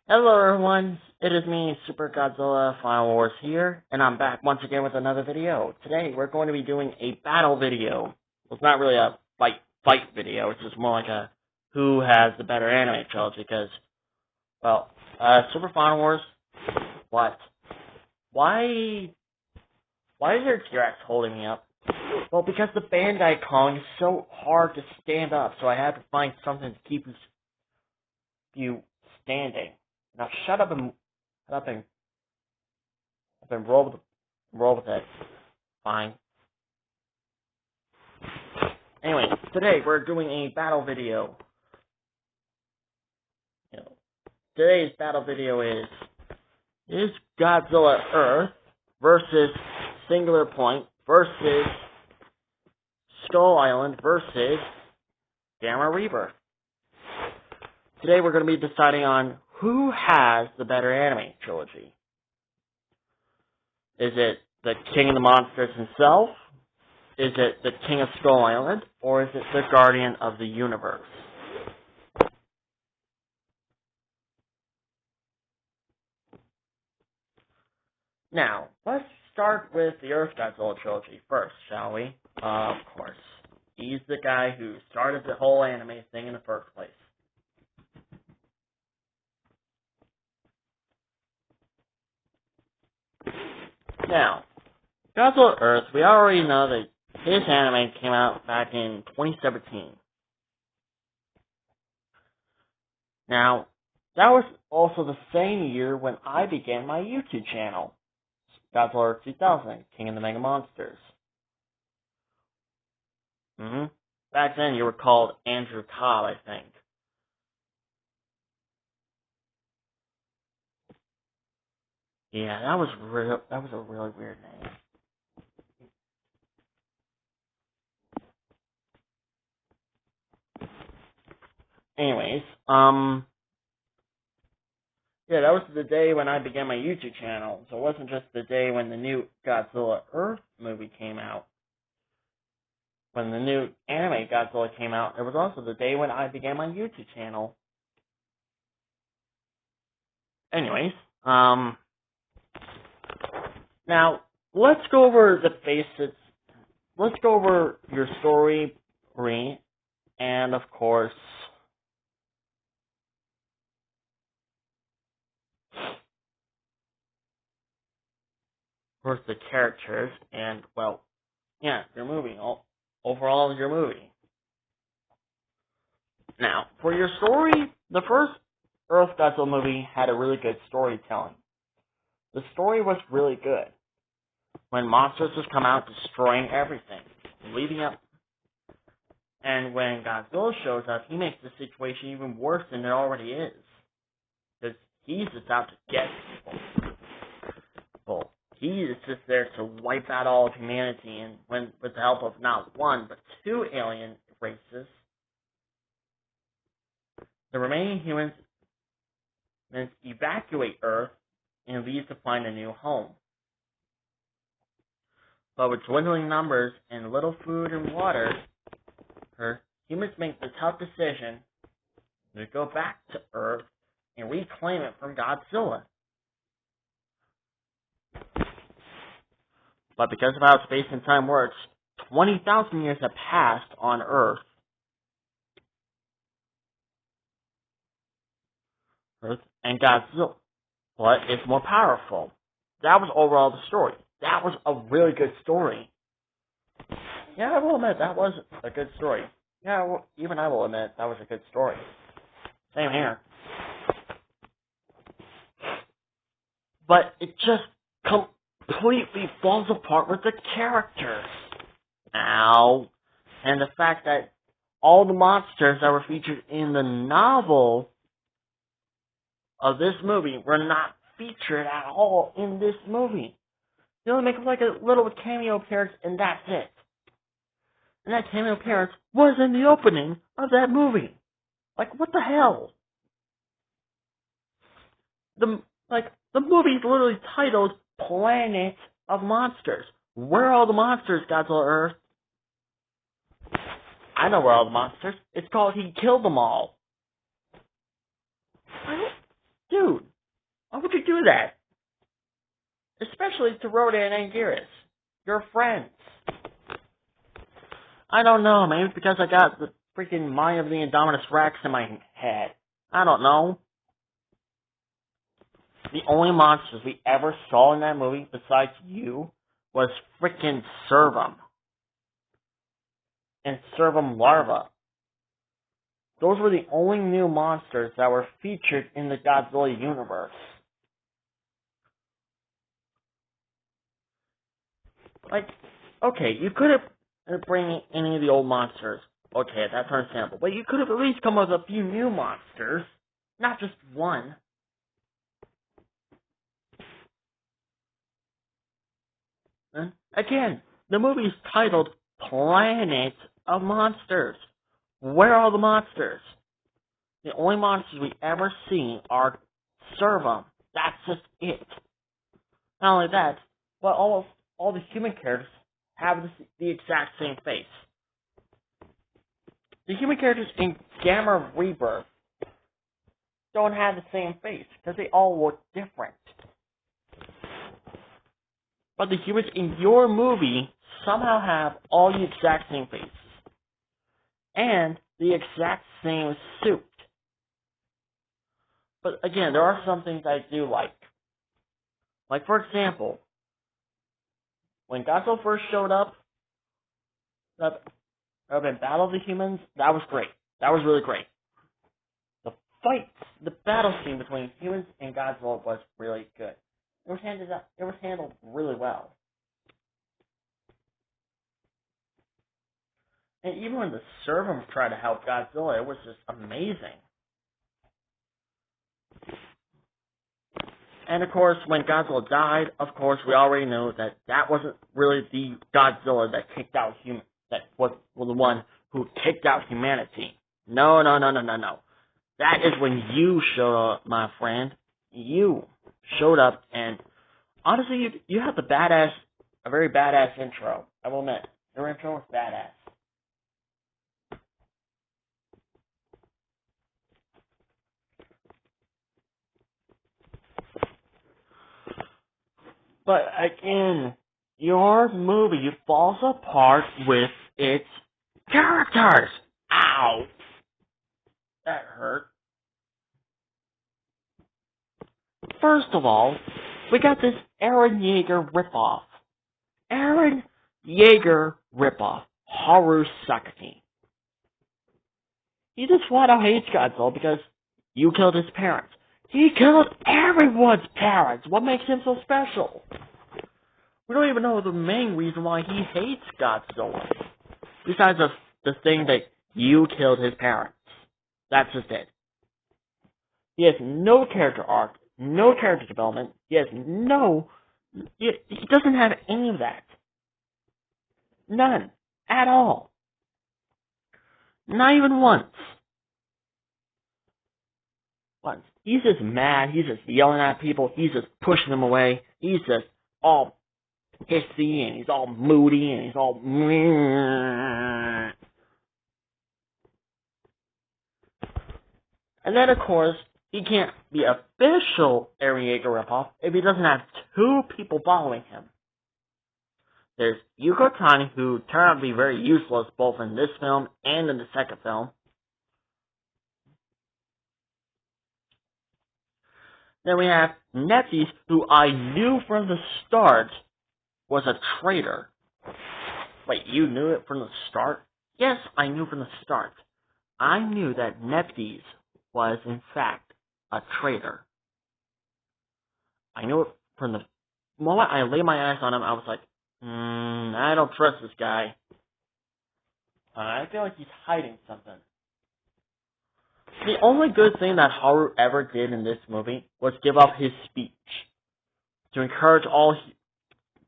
Hello everyone, it is me, Super Godzilla Final Wars here, and I'm back once again with another video. Today we're going to be doing a battle video. Well, it's not really a fight video, it's just more like a who has the better anime trilogy, because, well, Super Final Wars, what? Why is your T-Rex holding me up? Well, because the Bandai calling is so hard to stand up, so I had to find something to keep you standing. Now shut up and roll with it. Fine. Anyway, today we're doing a battle video. Today's battle video is Godzilla Earth versus Singular Point versus Skull Island versus Gamma Rebirth. Today we're going to be deciding on who has the better anime trilogy. Is it the King of the Monsters himself? Is it the King of Skull Island? Or is it the Guardian of the Universe? Now, let's start with the Earth Godzilla trilogy first, shall we? Of course. He's the guy who started the whole anime thing in the first place. Now, Godzilla Earth, we already know that his anime came out back in 2017. Now, that was also the same year when I began my YouTube channel, Godzilla Earth 2000, King of the Mega Monsters. Back then you were called Andrew Cobb, I think. Yeah, that was a really weird name. Anyways, yeah, that was the day when I began my YouTube channel. So it wasn't just the day when the new Godzilla Earth movie came out. When the new anime Godzilla came out, it was also the day when I began my YouTube channel. Anyways, now, let's go over the basics. Let's go over your story, and of course, the characters, and, well, yeah, your movie. Overall, your movie. Now, for your story, the first Earth Godzilla movie had a really good storytelling. The story was really good. When monsters just come out destroying everything, leaving up. And when Godzilla shows up, he makes the situation even worse than it already is. Because he's just out to get people. He is just there to wipe out all of humanity, and with the help of not one, but two alien races, the remaining humans evacuate Earth and leave to find a new home. But with dwindling numbers and little food and water, humans make the tough decision to go back to Earth and reclaim it from Godzilla. But because of how space and time works, 20,000 years have passed on Earth. And Godzilla is more powerful. That was overall the story. That was a really good story. Yeah, I will admit, that was a good story. Yeah, well, even I will admit, that was a good story. Same here. But it just completely falls apart with the characters. Now, and the fact that all the monsters that were featured in the novel of this movie were not featured at all in this movie. They only make like a little cameo appearance, and that's it. And that cameo appearance was in the opening of that movie. Like, what the hell? The movie's literally titled Planet of Monsters. Where are all the monsters, Godzilla Earth? I know where all the monsters. It's called He Killed Them All. Dude, would you do that? Especially to Rhoda and Anguirus, your friends. I don't know, maybe because I got the freaking Mind of the Indominus Rex in my head. I don't know. The only monsters we ever saw in that movie, besides you, was freaking Servum. And Servum Larva. Those were the only new monsters that were featured in the Godzilla universe. Like, okay, you could have bring any of the old monsters. Okay, that's understandable. But you could have at least come up with a few new monsters. Not just one. And again, the movie's titled Planet of Monsters. Where are all the monsters? The only monsters we ever see are Servum. That's just it. Not only that, but almost all the human characters have the exact same face. The human characters in Gamera Rebirth don't have the same face because they all look different. But the humans in your movie somehow have all the exact same faces. And the exact same suit. But again, there are some things I do like. Like, for example, when Godzilla first showed up in Battle of the Humans, that was great. That was really great. The battle scene between humans and Godzilla was really good. It was handled really well. And even when the Servum tried to help Godzilla, it was just amazing. And of course, when Godzilla died, of course, we already know that that wasn't really the Godzilla that kicked out humans. That was the one who kicked out humanity. No. That is when you showed up, my friend. You showed up, and honestly, you have a very badass intro. I will admit, your intro was badass. But again, your movie falls apart with its characters. Ow! That hurt. First of all, we got this Eren Yeager ripoff. Eren Yeager ripoff. Haru Sakati. He just flat out hates Godzilla because you killed his parents. He killed everyone's parents. What makes him so special? We don't even know the main reason why he hates Godzilla. Besides the thing that you killed his parents. That's just it. He has no character arc, no character development. He doesn't have any of that. None. At all. Not even once. He's just mad. He's just yelling at people. He's just pushing them away. He's just all hissy and he's all moody and he's all. And then, of course, he can't be official Eren Yeager ripoff if he doesn't have two people following him. There's Yuko Tani, who turned out to be very useless both in this film and in the second film. Then we have Nephthys, who I knew from the start was a traitor. Wait, you knew it from the start? Yes, I knew from the start. I knew that Nephthys was, in fact, a traitor. I knew it from the moment I laid my eyes on him. I was like, I don't trust this guy. I feel like he's hiding something. The only good thing that Haru ever did in this movie was give up his speech to encourage all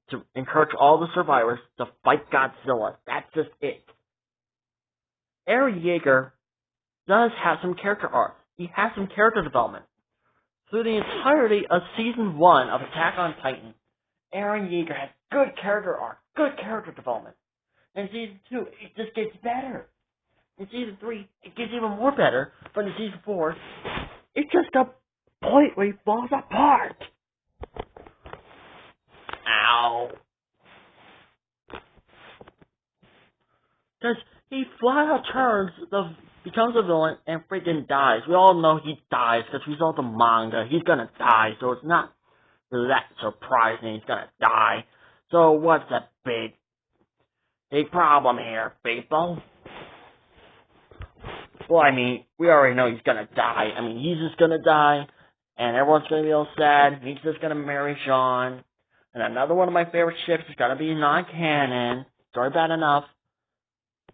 the survivors to fight Godzilla. That's just it. Eren Yeager does have some character arc. He has some character development. Through the entirety of Season 1 of Attack on Titan, Eren Yeager has good character arc, good character development. In Season 2, it just gets better. In Season 3, it gets even more better. But in Season 4, it just got completely falls apart. Ow. Because he flat out becomes a villain and freaking dies. We all know he dies because we saw the manga. He's gonna die, so it's not that surprising he's gonna die. So what's the big problem here, people? Well, I mean, we already know he's gonna die. I mean, he's just gonna die, and everyone's gonna be all sad. He's just gonna marry Sean. And another one of my favorite ships is gonna be non-canon. Sorry, bad enough.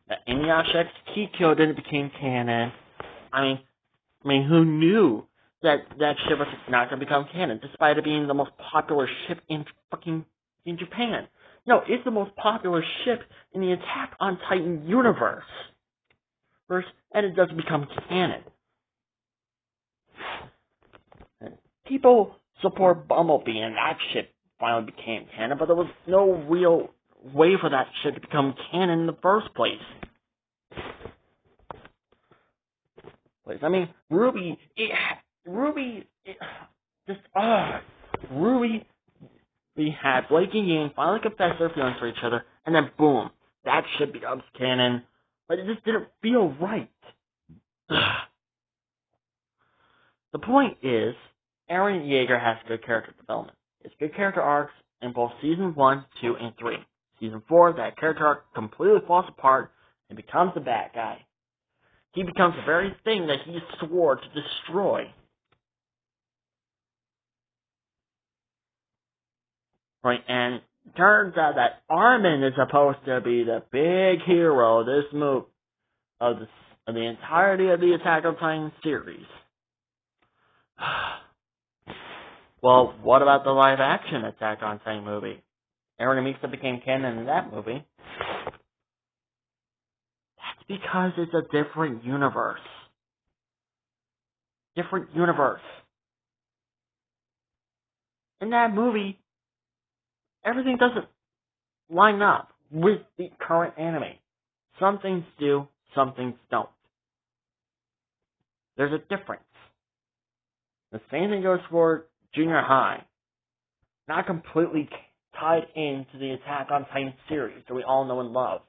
The Inuyasha Kikyo didn't become canon. I mean, who knew that ship was not gonna become canon, despite it being the most popular ship in Japan? No, it's the most popular ship in the Attack on Titan universe. And it doesn't become canon. And people support Bumblebee, and that ship finally became canon, but there was no real way for that ship to become canon in the first place. I mean, Ruby we had Blake and Yang finally confess their feelings for each other, and then boom, that ship becomes canon. But it just didn't feel right. The point is, Eren Yeager has good character development. It's good character arcs in both Season 1, 2, and 3. Season 4, that character arc completely falls apart and becomes the bad guy. He becomes the very thing that he swore to destroy. Right, and it turns out that Armin is supposed to be the big hero of this movie, of the entirety of the Attack on Titan series. Well, what about the live-action Attack on Titan movie? Eren and Mikasa became canon in that movie. That's because it's a different universe. Different universe. In that movie, everything doesn't line up with the current anime. Some things do, some things don't. There's a difference. The same thing goes for Junior High. Not completely tied into the Attack on Titan series that we all know and love.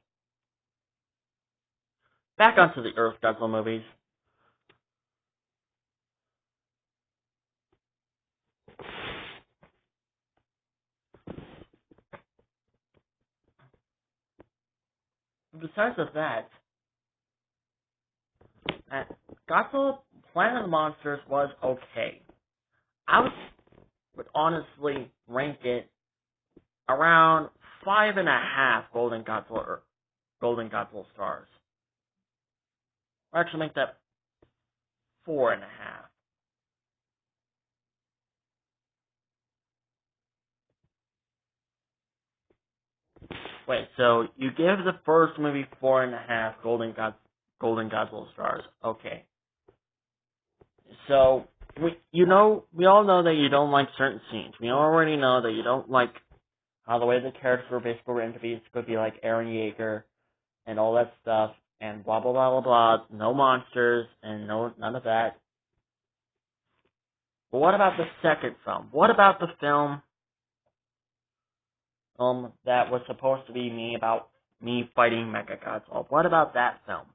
Back onto the Earth Godzilla movies. Besides of that, Godzilla Planet of the Monsters was okay. I would honestly rank it around 5.5 Golden Godzilla stars. Or actually make that 4.5. Wait, so you give the first movie 4.5 Golden Godzilla stars. Okay. So we all know that you don't like certain scenes. We already know that you don't like how the way the characters were basically written to be. It's going to be like Eren Yeager and all that stuff, and blah blah blah blah blah. No monsters and none of that. But what about the second film? What about the film that was supposed to be me fighting Mechagodzilla? What about that film?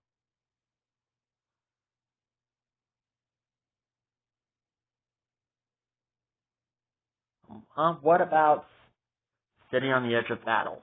What about Sitting on the Edge of Battle?